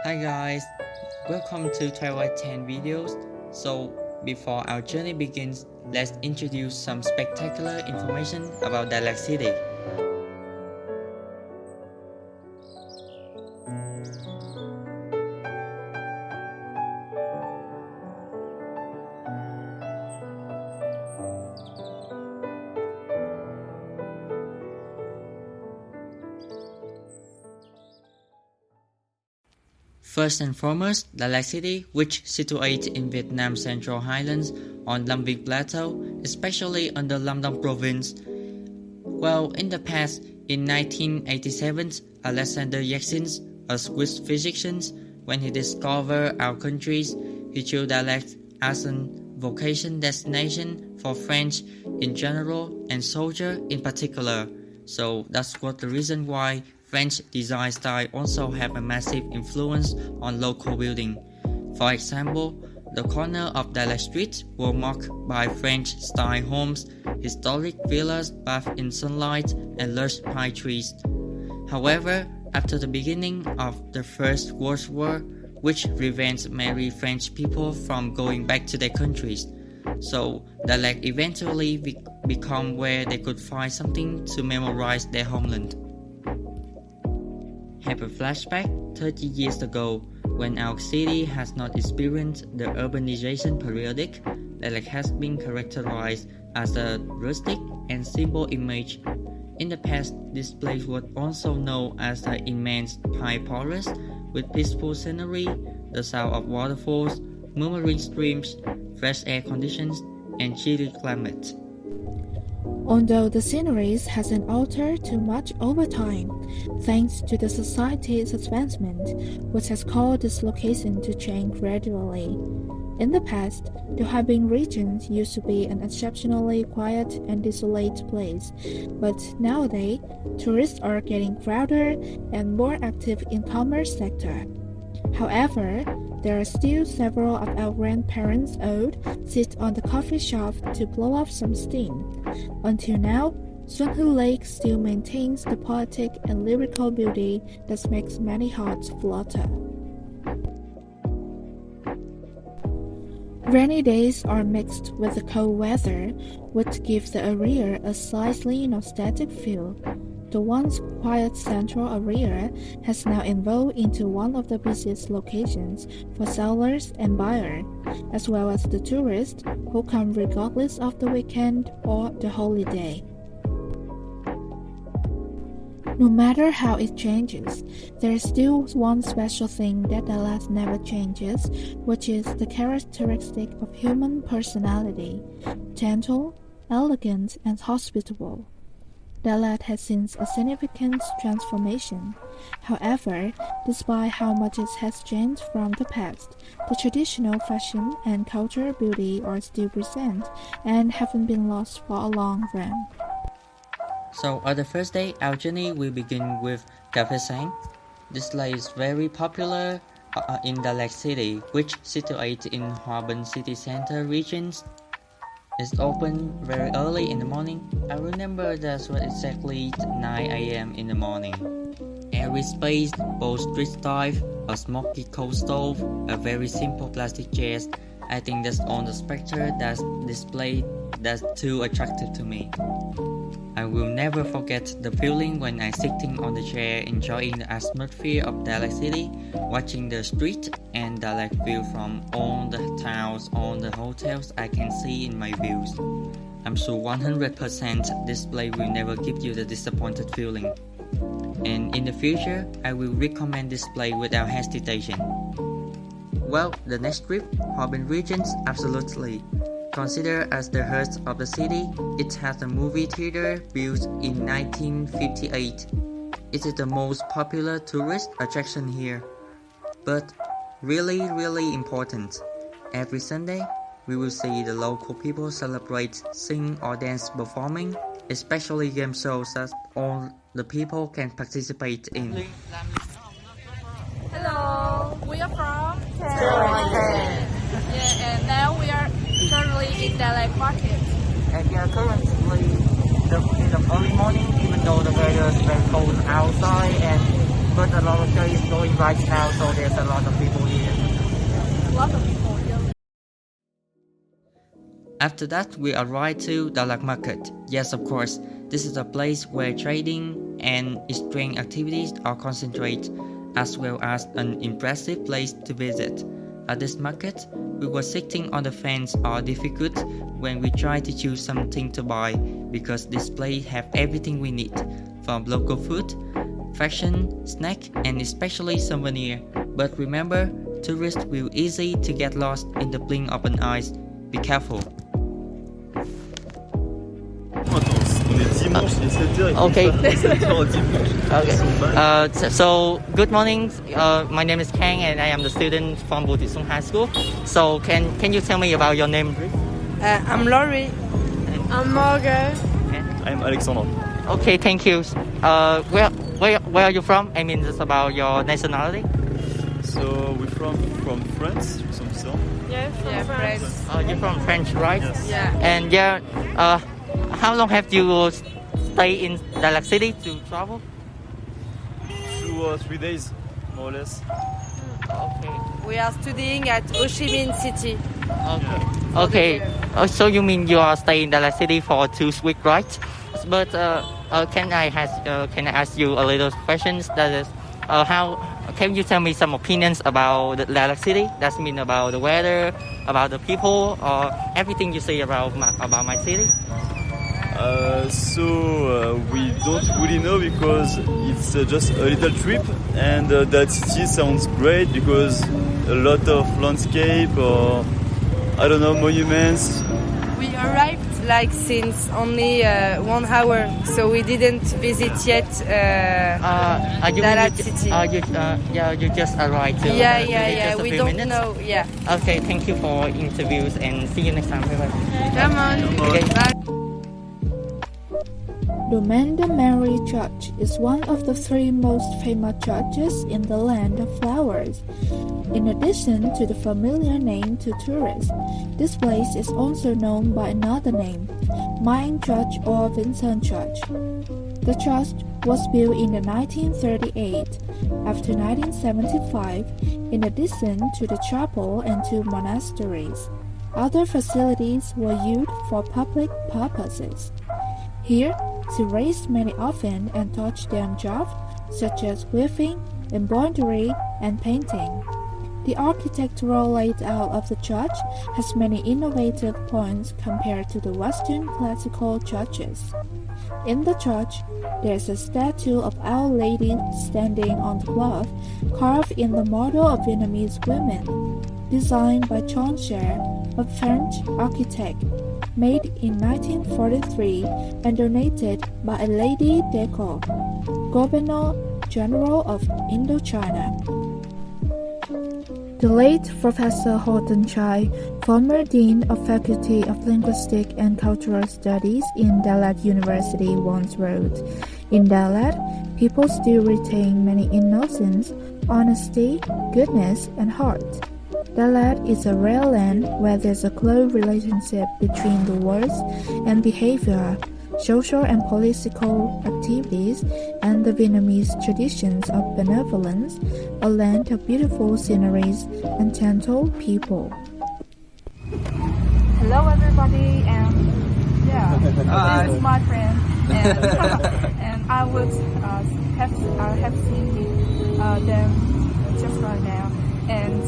Hi guys, welcome to Travel 10 videos. So before our journey begins, let's introduce some spectacular information about Đà Lạt City. First and foremost, Đà Lạt City, which situated in Vietnam's Central Highlands on Lâm Viên Plateau, especially under Lâm Đồng province. Well, in the past, in 1987, Alexander Yaxin, a Swiss physician, when he discovered our countries, he chose Đà Lạt as a vocation destination for French in general and soldier in particular. So that's what the reason why French design style also have a massive influence on local building. For example, the corner of Đà Lạt Street were marked by French-style homes, historic villas bathed in sunlight, and lush pine trees. However, after the beginning of the First World War, which prevents many French people from going back to their countries, so Đà Lạt eventually become where they could find something to memorize their homeland. Have a flashback 30 years ago, when our city has not experienced the urbanization periodic. Đà Lạt has been characterized as a rustic and simple image. In the past, this place was also known as the immense pine forest with peaceful scenery, the sound of waterfalls, murmuring streams, fresh air conditions, and chilly climate. Although the sceneries hasn't altered too much over time, thanks to the society's advancement, which has caused this location to change gradually. In the past, the Harbin region used to be an exceptionally quiet and desolate place, but nowadays, tourists are getting crowded and more active in commerce sector. However, there are still several of our grandparents old sit on the coffee shop to blow off some steam. Until now, Xuân Hương Lake still maintains the poetic and lyrical beauty that makes many hearts flutter. Rainy days are mixed with the cold weather, which gives the area a slightly nostalgic feel. The once quiet central area has now evolved into one of the busiest locations for sellers and buyers, as well as the tourists who come regardless of the weekend or the holiday. No matter how it changes, there is still one special thing that Đà Lạt never changes, which is the characteristic of human personality: gentle, elegant, and hospitable. Đà Lạt has seen a significant transformation. However, despite how much it has changed from the past, the traditional fashion and cultural beauty are still present and haven't been lost for a long run. So on the first day, our journey will begin with Café Sáng. This place is very popular in Đà Lạt City, which situated in Hòa Bình city center regions. It's open very early in the morning. I remember that was exactly 9 a.m. in the morning. Every space, both street style, a smoky coal stove, a very simple plastic chairs. I think that's on the spectre that's displayed that's too attractive to me. I will never forget the feeling when I sitting on the chair enjoying the atmosphere of Đà Lạt City, watching the street and Đà Lạt view from all the towns, all the hotels I can see in my views. I'm sure 100% this place will never give you the disappointed feeling. And in the future, I will recommend this place without hesitation. Well, the next trip, Harbin regions, absolutely. Considered as the heart of the city, it has a movie theater built in 1958. It is the most popular tourist attraction here. But really important, every Sunday, we will see the local people celebrate, sing or dance performing, especially game shows that all the people can participate in. Hello, we are from Trường. Yeah, and now we are currently in Đà Lạt market. And currently in the early morning, even though the weather is very cold outside and but a lot of show is going right now, so there's a lot of people here. Lots of people here. After that, we arrived to Đà Lạt Market. Yes, of course, this is a place where trading and exchange activities are concentrated, as well as an impressive place to visit. At this market, we were sitting on the fence are difficult when we try to choose something to buy, because this place have everything we need, from local food, fashion, snack, and especially souvenir. But remember, tourists will easy to get lost in the blink of an eye. Be careful. On est dimanche, il est 7h, Okay. 7h dimanche. Okay. So good morning. My name is Kang, and I am the student from BTX70 High School. So can you tell me about your name? I'm Laurie. I'm Morgan. I'm Alexandre. Okay, thank you. Where are you from? I mean, just about your nationality. So we're from France, some sort. Yeah, France. You're from France, right? Yes. Yeah. And how long have you stayed in Đà Lạt City to travel? 2 or 3 days, more or less. Okay. We are studying at Ho Chi Minh City. Okay. So you mean you are staying in Đà Lạt City for 2 weeks, right? But can I ask you a little questions? That is, how can you tell me some opinions about the Đà Lạt City? That mean about the weather, about the people, or everything you say about my city? We don't really know because it's just a little trip, and that city sounds great because a lot of landscape or I don't know, monuments. We arrived since only 1 hour, so we didn't visit yet Đà Lạt City. You just arrived. Yeah. We don't minutes? know. Yeah. Okay, thank you for interviews and see you next time. Bye-bye. Come on. Okay. Bye. Domanda Mary Church is one of the 3 most famous churches in the land of flowers. In addition to the familiar name to tourists, this place is also known by another name, Main Church or Vincent Church. The church was built in the 1938. After 1975, in addition to the chapel and 2 monasteries, other facilities were used for public purposes. Here, she raised many orphans and taught them jobs such as weaving, embroidery, and painting. The architectural layout of the church has many innovative points compared to the Western classical churches. In the church, there is a statue of Our Lady standing on the cloth, carved in the model of Vietnamese women, designed by Cher, a French architect, made in 1943 and donated by a Lady Deco, Governor General of Indochina. The late Professor Horton Chai, former Dean of Faculty of Linguistic and Cultural Studies in Đà Lạt University, once wrote, "In Đà Lạt, people still retain many innocence, honesty, goodness, and heart. Đà Lạt is a rare land where there's a close relationship between the words and behavior, social and political activities, and the Vietnamese traditions of benevolence, a land of beautiful sceneries and gentle people." Hello everybody, and this is my friend, and I would have seen them just right now, and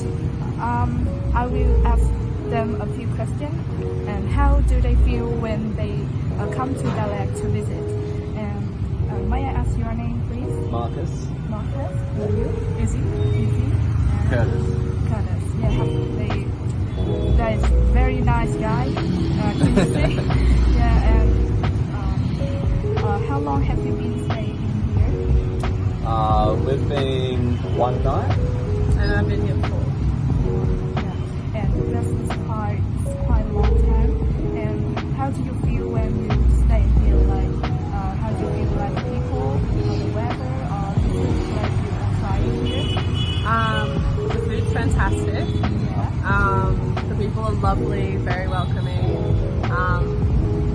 I will ask them a few questions, and how do they feel when they come to Đà Lạt to visit? And may I ask your name, please? Marcus. Marcus. And you? Izzy. Curtis. Curtis. Yeah, that is very nice guy. Can you see? Yeah, and how long have you been staying here? We've been 1 night. And I've been here before. Yeah, and this is quite a long time. And how do you feel when you stay here? Like, how do you feel like the people, or the weather, or the food that you are trying here? The food's fantastic. Yeah. The people are lovely, very welcoming.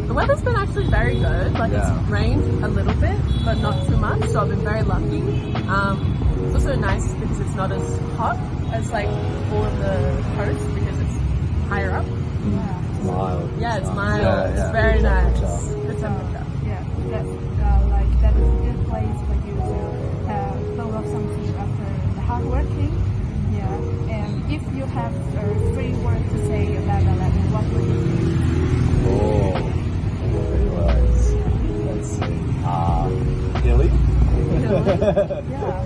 The weather's been actually very good. Like, it's rained a little bit, but not too much, so I've been very lucky. It's also nice because it's not as hot as like all of the coast because it's higher up. Mild. Yeah, it's mild. Yeah, It's yeah. very Good nice. temperature. Good temperature. Yeah, that's that is a good place for you to fill up some tea after the hard working. Yeah, and if you have a free word to say about Đà Lạt, what would you say? Oh, three words. Let's see. Hilly. Yeah,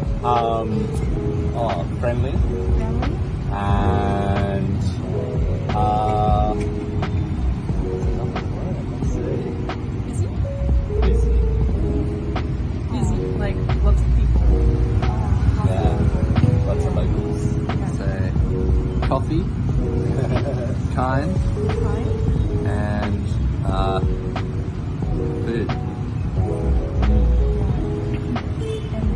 Friendly. family. And let's see. Busy. Busy, like lots of people. Yeah. Lots of locals. Say coffee, kind, Kind. and food. And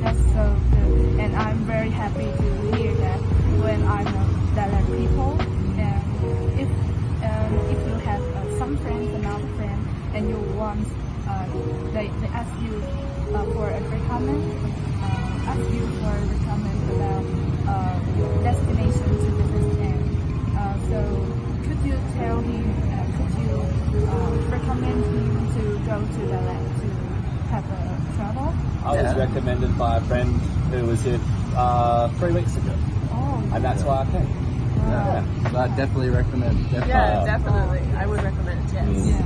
that's so good. And I'm very happy to hear that when I'm a Đà Lạt people. And if you have some friends, another friend, and you want, they ask you for a recommend, ask you for a recommend about destination to visit. And so could you tell him, could you recommend him to go to Đà Lạt to have a travel? I was recommended by a friend who was here 3 weeks ago, Oh, and that's why I came. Yeah, so I definitely recommend. Yeah, definitely. I would recommend it. Yes. yeah.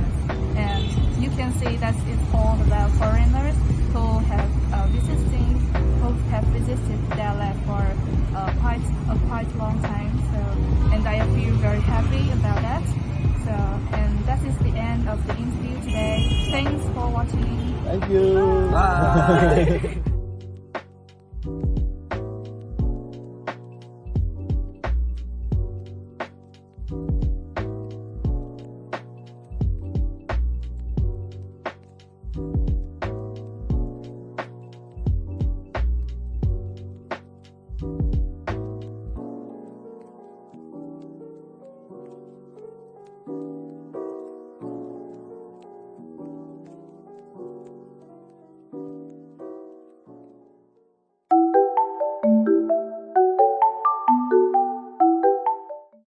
And you can see that it's all about foreigners who have visited Đà Lạt for quite long time. So, and I feel very happy about that. So, and that is the end of the interview today. Thanks for watching. Thank you. Bye.